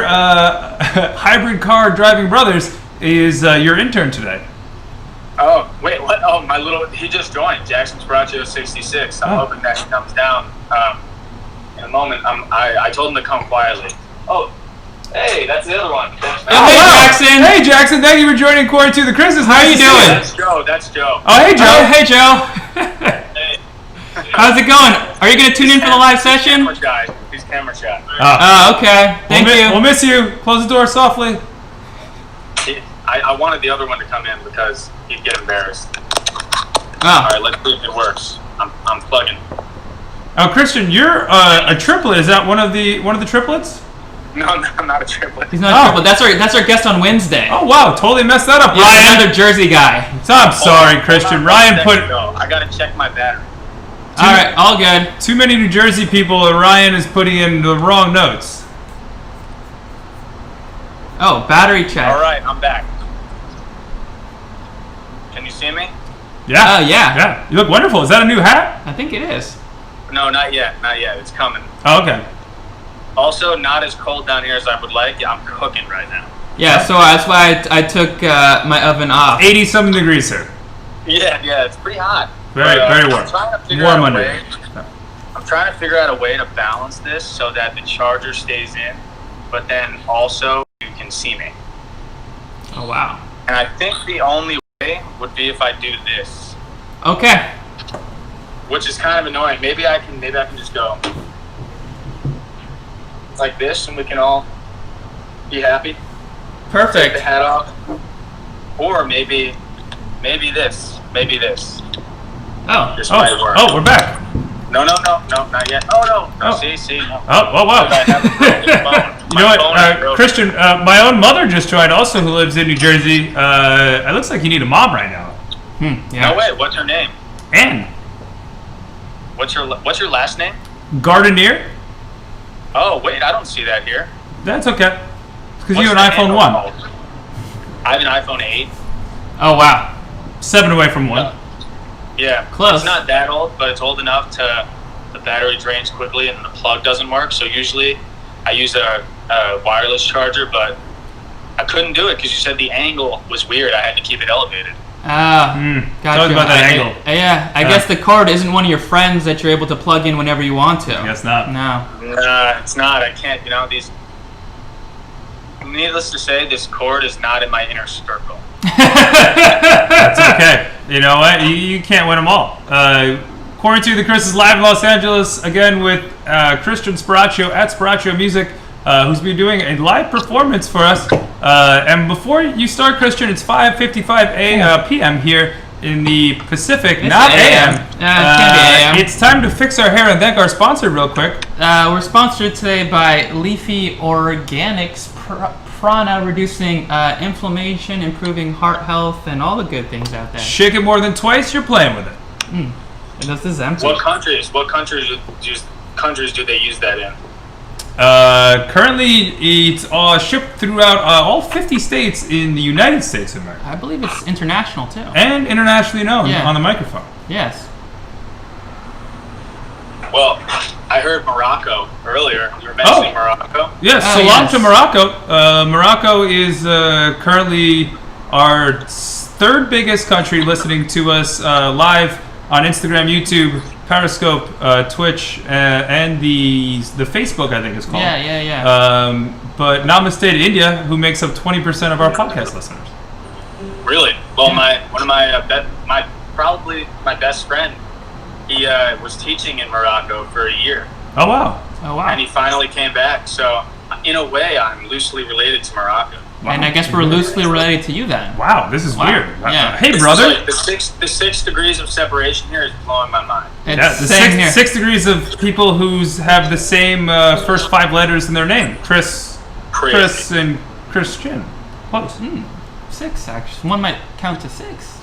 hybrid car driving brothers is your intern today? Oh wait, what? Oh, he just joined. Jackson Sparacio 66. I'm hoping that he comes down in a moment. I told him to come quietly. Oh. Hey, that's the other one. Hey, Jackson. Hey, Jackson. Thank you for joining QWTChrises. How are you doing? That's Joe. Oh, hey, Joe. Oh, hey, Joe. Hey. How's it going? Are you going to tune in for the live session? He's camera shy. Oh, okay. Thank you. We'll miss you. Close the door softly. I wanted the other one to come in because he'd get embarrassed. Oh. All right, let's see if it works. I'm plugging. Oh, Christian, you're a triplet. Is that one of the triplets? No, I'm not a triplet. He's not a triplet. That's our guest on Wednesday. Oh wow, totally messed that up. Yeah, Ryan, another Jersey guy. I'm sorry, Christian. Ryan put. I gotta check my battery. All right, all good. Too many New Jersey people, and Ryan is putting in the wrong notes. Oh, battery check. All right, I'm back. Can you see me? Yeah. Yeah. Yeah. You look wonderful. Is that a new hat? I think it is. No, not yet. It's coming. Oh, okay. Also, not as cold down here as I would like. Yeah, I'm cooking right now. Yeah, so that's why I took my oven off. 80-something degrees, sir. Yeah, it's pretty hot. Very warm. I'm trying to figure out a way to balance this so that the charger stays in, but then also you can see me. Oh, wow. And I think the only way would be if I do this. Okay. Which is kind of annoying. Maybe I can just go like this, and we can all be happy. Perfect. Take the hat off. Or maybe this. Oh. This might work. Oh, we're back. No, not yet. Oh, no. Oh. See, no. Oh, wow. I have a broken phone. You know what, Christian, my own mother just joined also, who lives in New Jersey. It looks like you need a mom right now. Yeah. No, wait, what's her name? Ann. What's your last name? Gardenier? Oh, wait, I don't see that here. That's okay. Because you have an iPhone 1. I have an iPhone 8. Oh wow. 7 away from 1. Yeah. Close. It's not that old, but it's old enough to the battery drains quickly and the plug doesn't work. So usually I use a wireless charger, but I couldn't do it because you said the angle was weird. I had to keep it elevated. Gotcha. Talk about that angle. I guess the cord isn't one of your friends that you're able to plug in whenever you want to. I guess not. No. Nah, it's not. I can't. These. Needless to say, this cord is not in my inner circle. That's okay. You know what? You can't win them all. Quarantine the Chris is live in Los Angeles again with Christian Sparacio at Sparacio Music, who's been doing a live performance for us. And before you start, Christian, it's 5:55 p.m. here in the Pacific, It's not AM. AM. It can't be AM. It's time to fix our hair and thank our sponsor real quick. We're sponsored today by Leafy Organics Prana, reducing inflammation, improving heart health, and all the good things out there. Shake it more than twice, you're playing with it. This is empty. What countries do they use that in? Currently, it's shipped throughout all 50 states in the United States of America. I believe it's international too. And internationally known on the microphone. Yes. Well, I heard Morocco earlier. You were mentioning Morocco. Yes, Oh, salam yes. to Morocco. Morocco is currently our third biggest country listening to us live on Instagram, YouTube, Periscope, Twitch, and the Facebook, I think it's called. Yeah. But namaste to India, who makes up 20% of our podcast listeners. Really? Well, probably my best friend, he was teaching in Morocco for a year. Oh wow! And he finally came back. So, in a way, I'm loosely related to Morocco. Wow. And I guess we're loosely related to you then. Wow, this is weird. Yeah. Hey, This brother. is like the 6 degrees of separation here is blowing my mind. It's Yeah, the same here. 6 degrees of people who have the same first 5 letters in their name. Chris, and Christian. Close. 6 actually. One might count to 6,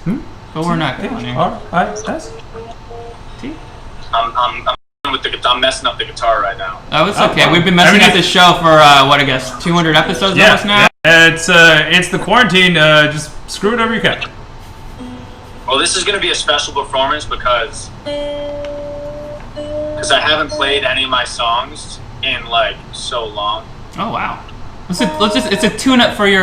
but we're not counting. R-I-S. T. I'm messing up the guitar right now. Oh, it's okay. We've been messing up this show for 200 episodes almost now. It's the quarantine. Just screw it over you can. Well, this is going to be a special performance because I haven't played any of my songs in so long. Oh wow. It's a tune-up for your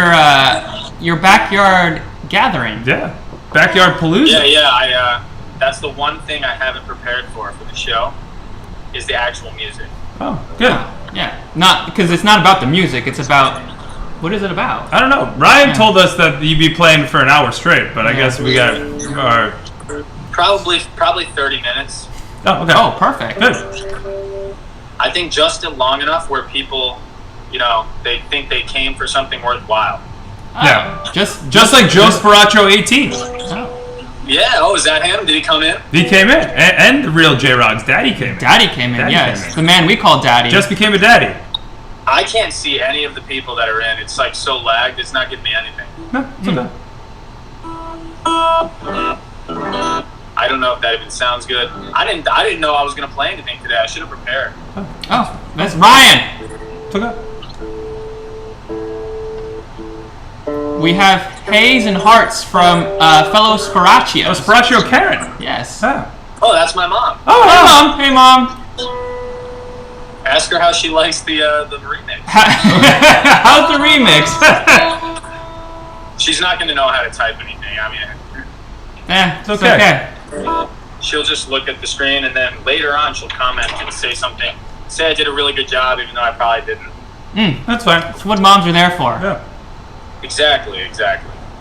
backyard gathering. Yeah, backyard palooza. Yeah. That's the one thing I haven't prepared for the show, is the actual music. Oh, good. Yeah. Not because it's not about the music. It's about what is it about? I don't know. Ryan told us that you'd be playing for an hour straight, but I guess we got our probably 30 minutes. Oh, okay. Oh, perfect. Good. I think just long enough where people, they think they came for something worthwhile. Yeah. Just like Joe Sparacio 18. Oh. Yeah. Oh, is that him? Did he come in? He came in, and the real J-Rod's daddy came in. Daddy came in. Daddy Yes, came in. the man we call Daddy. Just became a daddy. I can't see any of the people that are in. It's so lagged. It's not giving me anything. No, it's okay. I don't know if that even sounds good. I didn't know I was gonna play anything today. I should have prepared. Oh, that's Ryan. It's okay. We have Hayes and Hearts from fellow Sparacio. Oh, Sparacio Karen. Yes. Ah. Oh, that's my mom. Oh, hey mom. Hey mom. Ask her how she likes the remix. How's the remix? She's not gonna know how to type anything. I mean, It's okay. she'll just look at the screen and then later on she'll comment and say something. Say I did a really good job, even though I probably didn't. That's fine. That's what moms are there for. Yeah. Exactly.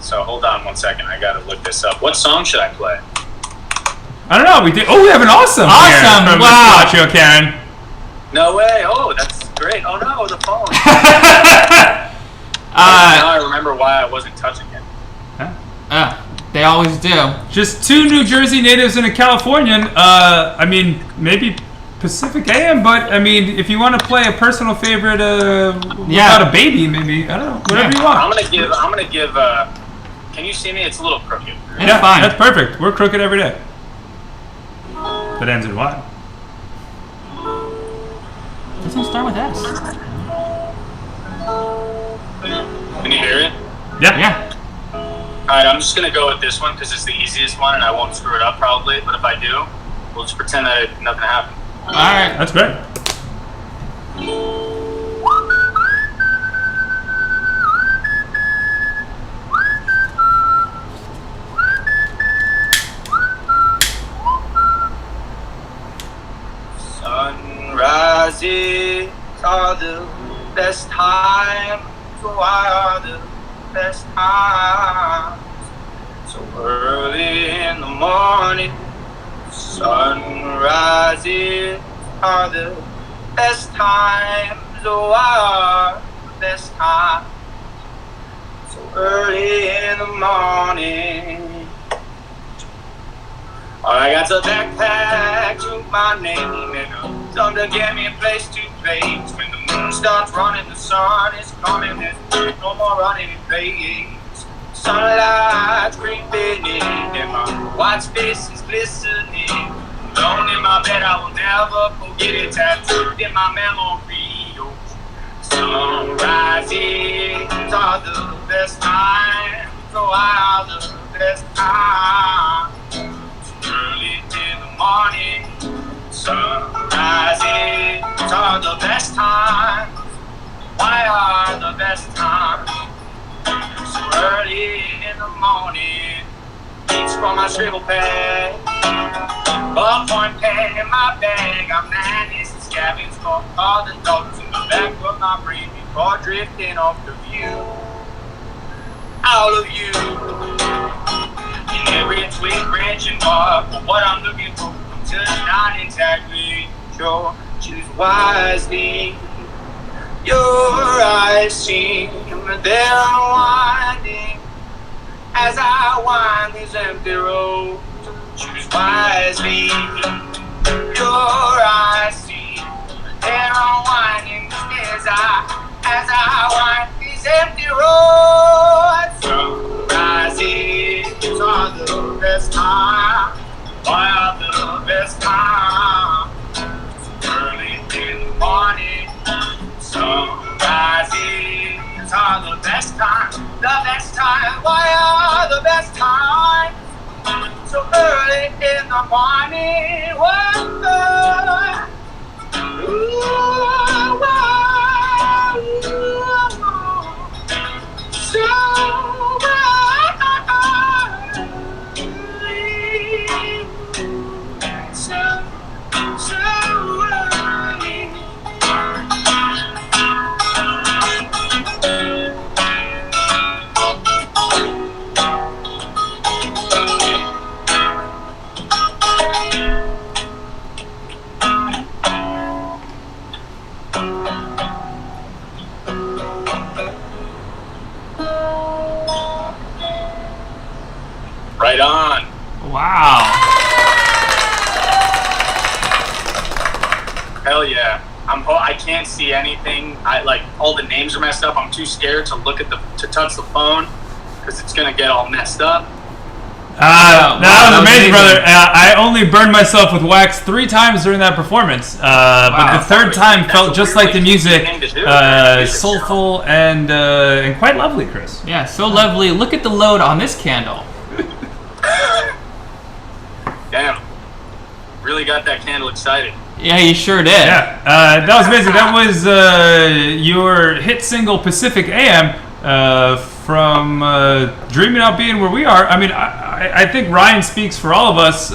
So hold on 1 second. I gotta look this up. What song should I play? I don't know. We have an awesome. Awesome. Here from Wow. Sparacio Karen. No way. Oh, that's great. Oh no, the phone. Now I remember why I wasn't touching it. They always do. Just 2 New Jersey natives and a Californian. I mean, maybe Pacific AM, but I mean, if you want to play a personal favorite without a baby, maybe, I don't know, whatever you want. I'm gonna give. Can you see me? It's a little crooked. It's fine. That's perfect. We're crooked every day. That ends in Y. Doesn't start with S. Can you hear it? Yeah. Yeah. Alright, I'm just gonna go with this one because it's the easiest one and I won't screw it up probably, but if I do, we'll just pretend that nothing happened. Alright. That's great. Sunrises are the best time, so why are the best times so early in the morning? Sunrises are the best times, so why are the best times so early in the morning? I got a backpack to my name and some to get me a place to place. When the moon starts running, the sun is coming, there's no more running in place. Sunlight's creeping in and my white space is glistening. Alone in my bed, I will never forget it, tattooed in my memory. Sunrises are the best times, so are the best times. Early in the morning, sunrises are the best times. Why are the best times so early in the morning? Beats from my scribble pad, ballpoint pen in my bag. I'm manic and scavenging for all the thoughts in the back of my brain before drifting off the view. All of you. In every twig, branch, and bark, but what I'm looking for, I'm just not exactly sure. Choose wisely. Your eyes seem they're unwinding as I wind these empty roads. Choose wisely. Your eyes seem they're unwinding as I wind these empty roads. Sunrises are the best time. Why are the best time? Early in the morning. Sunrises are the best time. The best time. Why are the best time? So early in the morning. Right on. Wow. Hell yeah. I can't see anything. I like all the names are messed up. I'm too scared to look at to touch the phone because it's gonna get all messed up. That was amazing, brother. I only burned myself with wax 3 times during that performance, but the third time felt just like the music, soulful and quite lovely, Chris. Yeah, so lovely. Look at the load on this candle. Damn. Really got that candle excited. Yeah, you sure did. Yeah, that was amazing. That was your hit single Pacific AM from Dreaming Out Being Where We Are. I mean, I think Ryan speaks for all of us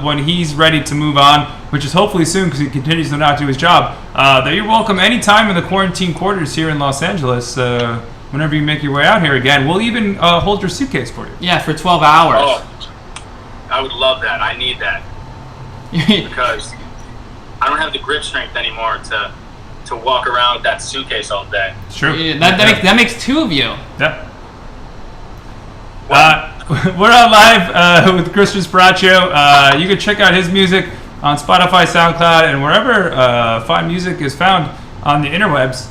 when he's ready to move on, which is hopefully soon because he continues to not do his job. That you're welcome anytime in the quarantine quarters here in Los Angeles. Whenever you make your way out here again, we'll even hold your suitcase for you. Yeah, for 12 hours. Oh, I would love that. I need that because I don't have the grip strength anymore to walk around with that suitcase all day. It's true. Yeah, that makes 2 of you. Yeah. We're on live with Christian Sparacio. You can check out his music on Spotify, SoundCloud, and wherever fine music is found on the interwebs.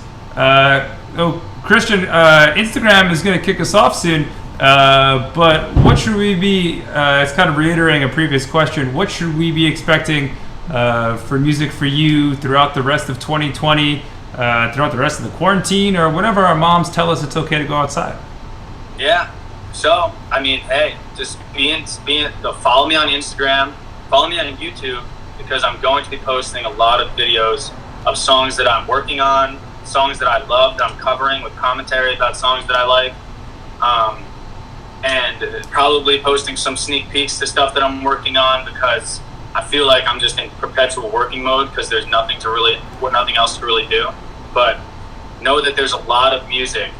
Christian, Instagram is going to kick us off soon, but what should we be, it's kind of reiterating a previous question, what should we be expecting for music for you throughout the rest of 2020? throughout the rest of the quarantine or whenever our moms tell us it's okay to go outside? Yeah. So, I mean, hey, just follow me on Instagram, follow me on YouTube, because I'm going to be posting a lot of videos of songs that I'm working on, songs that I love that I'm covering with commentary about songs that I like, and probably posting some sneak peeks to stuff that I'm working on, because I feel like I'm just in perpetual working mode because there's nothing else to really do. But know that there's a lot of music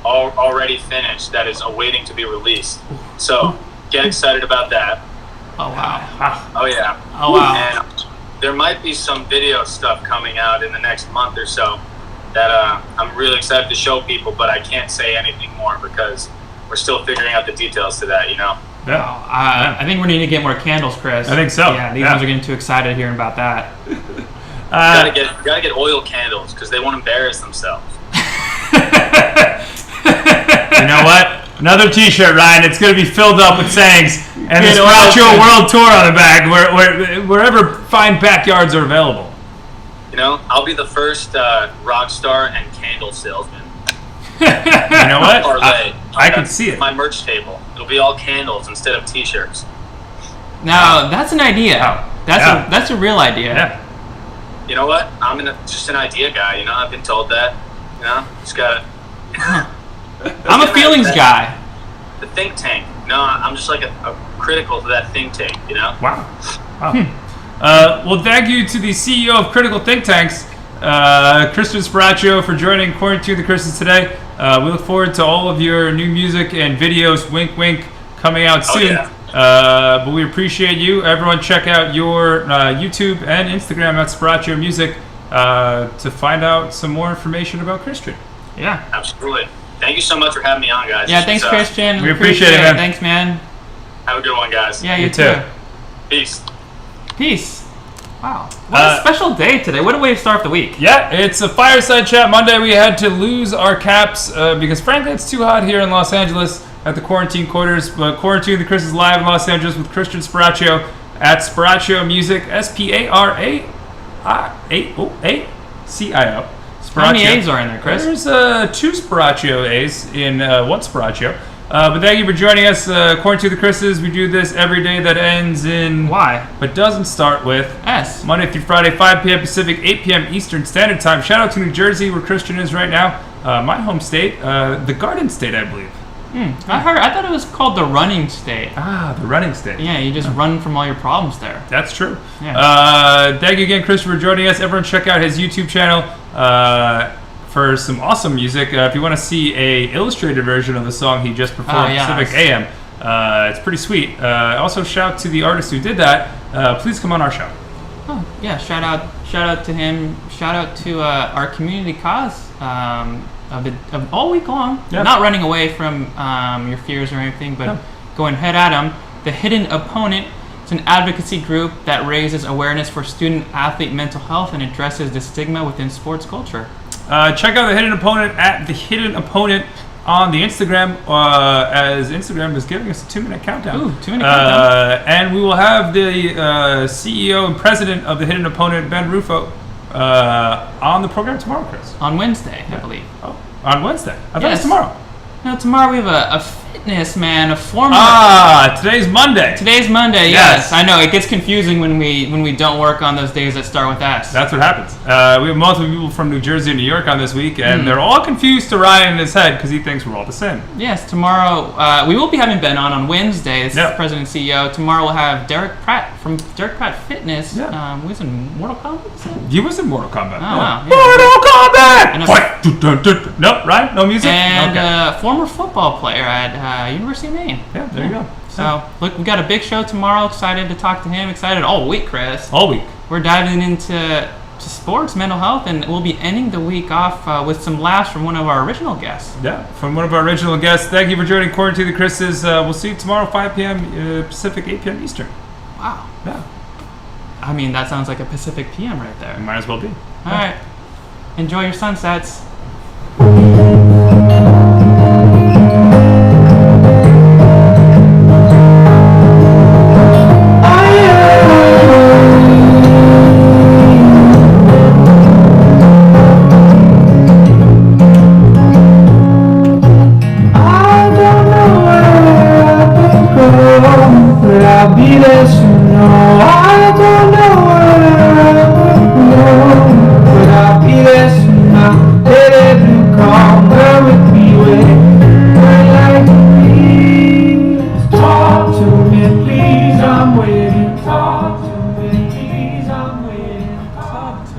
already finished that is awaiting to be released. So get excited about that. Oh wow. Oh yeah. Oh wow. And there might be some video stuff coming out in the next month or so that I'm really excited to show people, but I can't say anything more because we're still figuring out the details to that, you know? Yeah. I think we need to get more candles, Chris. I think so. Yeah, these ones are getting too excited hearing about that. Gotta get oil candles because they won't embarrass themselves. You know what? Another T-shirt, Ryan. It's going to be filled up with sayings and the Sparacio World Tour on the back, wherever fine backyards are available. You know, I'll be the first rock star and candle salesman. You know what? I can see it. My merch table. It'll be all candles instead of T-shirts. Now that's an idea. That's a real idea. Yeah. You know what? I'm just an idea guy. You know, I've been told that. You know, just gotta. I'm a feelings guy. The think tank. No, I'm just like a critical to that think tank. You know. Wow. Well, thank you to the CEO of Critical Think Tanks, Christian Sparacio, for joining Quarantine the Christians today. We look forward to all of your new music and videos, wink wink, coming out soon. Oh, yeah. But we appreciate you. Everyone check out your YouTube and Instagram at Sparacio Music to find out some more information about Christian. Yeah. Absolutely. Thank you so much for having me on, guys. Yeah, thanks, Christian. We appreciate it, man. Thanks, man. Have a good one, guys. Yeah, you too. Peace. Peace. Wow. What a special day today. What a way to start the week. Yeah, it's a Fireside Chat Monday. We had to lose our caps because, frankly, it's too hot here in Los Angeles at the quarantine quarters. But Quarantine the Chris is live in Los Angeles with Christian Sparacio at Sparacio Music, Sparacio. How many A's are in there, Chris? There's 2 Sparacio A's in one Sparacio. But thank you for joining us. Quarantine the Chris's, we do this every day that ends in Y, but doesn't start with S. Monday through Friday, 5 p.m. Pacific, 8 p.m. Eastern Standard Time. Shout out to New Jersey, where Christian is right now. My home state, the Garden State, I believe. I thought it was called the running state. Ah, the running state. Yeah, you just run from all your problems there. That's true. Yeah. Thank you again, Chris, for joining us. Everyone check out his YouTube channel for some awesome music. If you want to see a illustrated version of the song he just performed, Pacific AM, it's pretty sweet. Also, shout to the artist who did that. Please come on our show. Oh, yeah, shout out to him. Shout out to our community cause of all week long. Yeah. Not running away from your fears or anything, but going head at them. The Hidden Opponent. It's an advocacy group that raises awareness for student-athlete mental health and addresses the stigma within sports culture. Check out The Hidden Opponent at The Hidden Opponent on the Instagram, as Instagram is giving us a 2-minute countdown. Ooh, 2-minute countdown. And we will have the CEO and president of The Hidden Opponent, Ben Rufo, on the program tomorrow, Chris. On Wednesday, I believe. Oh, on Wednesday. I thought it was tomorrow. No, tomorrow we have a fitness man, a former. Today's Monday. Today's Monday. Yes, I know it gets confusing when we don't work on those days that start with S. That's what happens. We have multiple people from New Jersey and New York on this week, and they're all confused to Ryan in his head because he thinks we're all the same. Yes, tomorrow we will be having Ben on Wednesday. This is President and CEO. Tomorrow we'll have Derek Pratt from Derek Pratt Fitness. Yeah. Who's in Mortal Kombat? He was in Mortal Kombat. Oh wow. Yeah. Mortal Kombat. No, Ryan, no music. And former football player at University of Maine. Yeah, there you go. So, look, we got a big show tomorrow. Excited to talk to him. Excited all week, Chris. All week. We're diving into sports, mental health, and we'll be ending the week off with some laughs from one of our original guests. Yeah, from one of our original guests. Thank you for joining Quarantine the Chris's. We'll see you tomorrow, 5 p.m. Pacific, 8 p.m. Eastern. Wow. Yeah. I mean, that sounds like a Pacific PM right there. Might as well be. All right. Enjoy your sunsets.